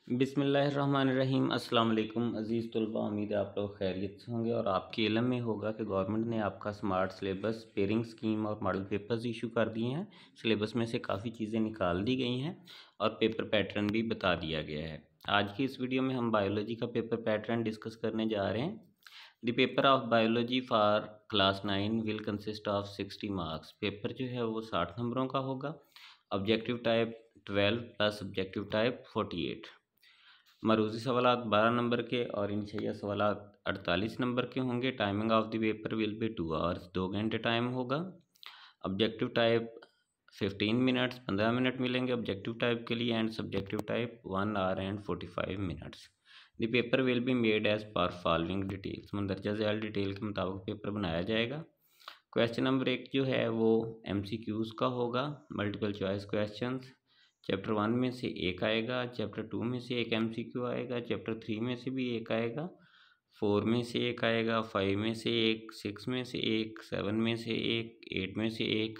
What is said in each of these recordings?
बिस्मिल्लाहिर्रहमानिर्रहीम। अस्सलाम वालेकुम अज़ीज़ तलबा, उम्मीद है आप लोग खैरियत से होंगे और आपके इल्म में होगा कि गवर्नमेंट ने आपका स्मार्ट सिलेबस, पेयरिंग स्कीम और मॉडल पेपर्स इशू कर दिए हैं। सिलेबस में से काफ़ी चीज़ें निकाल दी गई हैं और पेपर पैटर्न भी बता दिया गया है। आज की इस वीडियो में हम बायोलॉजी का पेपर पैटर्न डिस्कस करने जा रहे हैं। The paper of biology for class 9 will consist of 60 marks. Paper जो है वो 60 नंबरों का होगा। Objective type 12 plus objective type 48। मरूजी सवालात 12 नंबर के और इंशाइया सवालात 48 नंबर के होंगे। Timing of the paper will be 2 hours, 2 घंटे टाइम होगा। ऑब्जेक्टिव टाइप 15 मिनट्स, 15 मिनट मिलेंगे ऑब्जेक्टिव टाइप के लिए and subjective type 1 hour and 45 minutes. The paper will be made as per following details. मंदरजा झैल डिटेल के मुताबिक पेपर बनाया जाएगा। क्वेश्चन नंबर 1 जो है वो MCQs का होगा, मल्टीपल चॉइस क्वेश्चंस। चैप्टर 1 में से एक आएगा, चैप्टर 2 में से एक MCQ आएगा, चैप्टर 3 में से भी एक आएगा, 4 में से एक आएगा, 5 में से एक, 6 में से एक, 7 में से एक, 8 में से एक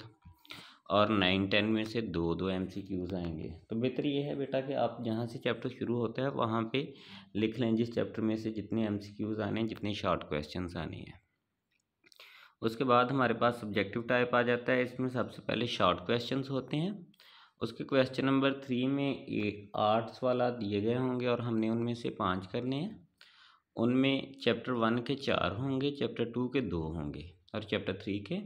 और 9, 10 में से दो दो MCQs आएंगे। तो बेहतर ये है बेटा कि आप जहाँ से चैप्टर शुरू होता है वहाँ पे लिख लें जिस चैप्टर में से जितने MCQs आने हैं, जितने शॉर्ट क्वेश्चंस आने हैं। उसके बाद हमारे पास सब्जेक्टिव टाइप आ जाता है। इसमें सबसे पहले शॉर्ट क्वेश्चंस होते हैं। उसके क्वेश्चन नंबर 3 में 8 सवाल दिए गए होंगे और हमने उनमें से 5 करने हैं। उनमें चैप्टर 1 के 4 होंगे, चैप्टर 2 के 2 होंगे और चैप्टर 3 के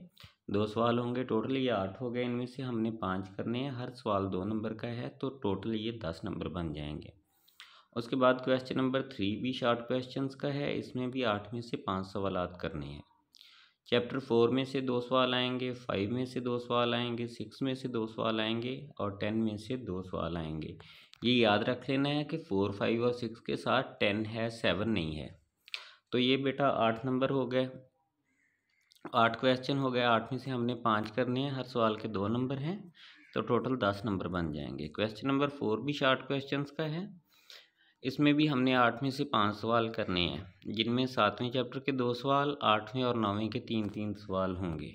2 सवाल होंगे। टोटल ये 8 हो गए। इनमें से हमने 5 करने हैं। हर सवाल 2 नंबर का है तो टोटल ये 10 नंबर बन जाएंगे। उसके बाद क्वेश्चन नंबर 3 भी शॉर्ट क्वेश्चंस का है। इसमें भी 8 में से 5 सवाल करने हैं। चैप्टर 4 में से 2 सवाल आएंगे, 5 में से 2 सवाल आएंगे, 6 में से 2 सवाल आएंगे और 10 में से 2 सवाल आएंगे। ये याद रख लेना है कि 4, 5 और 6 के साथ 10 है, 7 नहीं है। तो ये बेटा 8 नंबर हो गए, 8 क्वेश्चन हो गए। 8 में से हमने 5 करने हैं, हर सवाल के 2 नंबर हैं तो टोटल 10 नंबर बन जाएंगे। क्वेश्चन नंबर 4 भी शॉर्ट क्वेश्चंस का है। इसमें भी हमने 8 में से 5 सवाल करने हैं, जिनमें 7वें चैप्टर के 2 सवाल, 8वें और 9वें के 3-3 सवाल होंगे।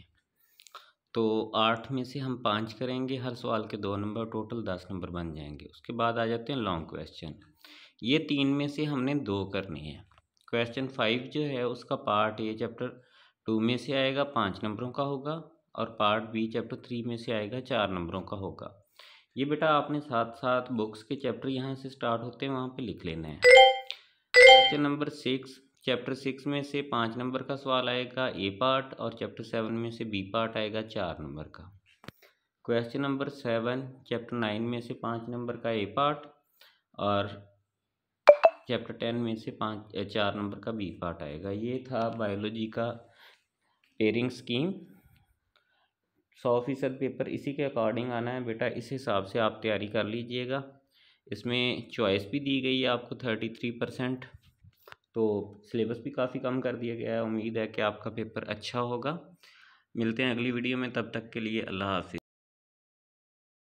तो 8 में से हम 5 करेंगे, हर सवाल के 2 नंबर, टोटल 10 नंबर बन जाएंगे। उसके बाद आ जाते हैं लॉन्ग क्वेश्चन। ये 3 में से हमने 2 करने हैं। क्वेश्चन 5 जो है उसका पार्ट ए चैप्टर 2 में से आएगा, 5 नंबरों का होगा और पार्ट बी चैप्टर 3 में से आएगा, 4 नंबरों का होगा। ये बेटा आपने साथ साथ बुक्स के चैप्टर यहाँ से स्टार्ट होते हैं वहाँ पे लिख लेना है। क्वेश्चन नंबर 6, चैप्टर 6 में से 5 नंबर का सवाल आएगा ए पार्ट और चैप्टर 7 में से बी पार्ट आएगा 4 नंबर का। क्वेश्चन नंबर 7, चैप्टर 9 में से 5 नंबर का ए पार्ट और चैप्टर 10 में से 4 नंबर का बी पार्ट आएगा। ये था बायोलॉजी का पेयरिंग स्कीम। 100% पेपर इसी के अकॉर्डिंग आना है बेटा, इस हिसाब से आप तैयारी कर लीजिएगा। इसमें चॉइस भी दी गई है आपको 33%। तो सिलेबस भी काफ़ी कम कर दिया गया है। उम्मीद है कि आपका पेपर अच्छा होगा। मिलते हैं अगली वीडियो में, तब तक के लिए अल्लाह हाफिज़।